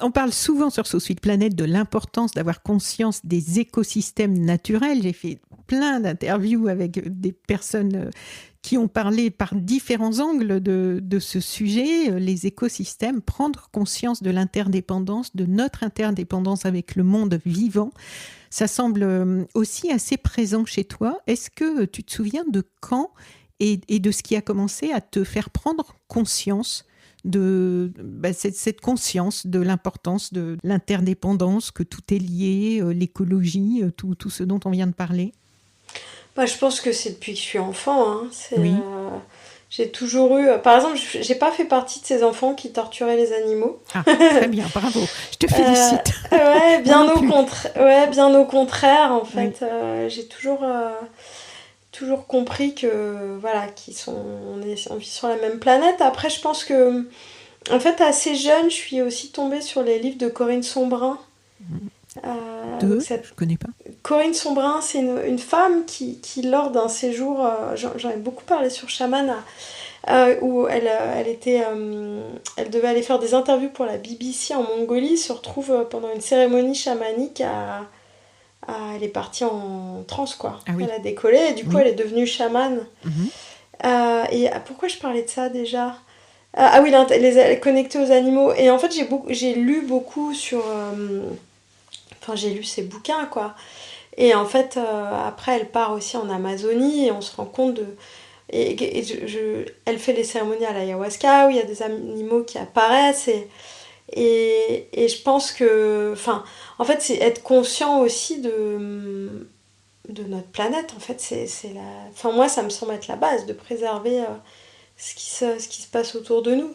On parle souvent sur So Sweet Planet de l'importance d'avoir conscience des écosystèmes naturels. J'ai fait plein d'interviews avec des personnes qui ont parlé par différents angles de ce sujet, les écosystèmes, prendre conscience de l'interdépendance, de notre interdépendance avec le monde vivant. Ça semble aussi assez présent chez toi. Est-ce que tu te souviens de quand et de ce qui a commencé à te faire prendre conscience de cette conscience de l'importance de l'interdépendance, que tout est lié, l'écologie, tout ce dont on vient de parler? Je pense que c'est depuis que je suis enfant. Hein. Oui. J'ai toujours eu. Par exemple, j'ai pas fait partie de ces enfants qui torturaient les animaux. Ah, très bien, bravo. Je te Euh, félicite. ouais, Moi non plus. bien au contraire, en Oui. fait. J'ai toujours compris que, voilà, on vit sur la même planète. Après, je pense que, en fait, assez jeune, je suis aussi tombée sur les livres de Corinne Sombrin. Donc Deux, je connais pas. Corinne Sombrin, c'est une femme qui, lors d'un séjour, j'en ai beaucoup parlé sur Shaman, où elle devait aller faire des interviews pour la BBC en Mongolie, se retrouve pendant une cérémonie chamanique elle est partie en transe, quoi. Ah Elle oui, a décollé et du coup oui. elle est devenue chamane. Mhm. Et pourquoi je parlais de ça déjà? Ah oui, connecter aux animaux. Et en fait, j'ai lu beaucoup sur. Enfin, j'ai lu ses bouquins, quoi. Et en fait, après, elle part aussi en Amazonie et on se rend compte de. Elle fait les cérémonies à l'ayahuasca où il y a des animaux qui apparaissent et je pense que. Enfin, en fait, c'est être conscient aussi de notre planète. En fait, c'est la. Enfin, moi, ça me semble être la base de préserver ce qui se passe autour de nous.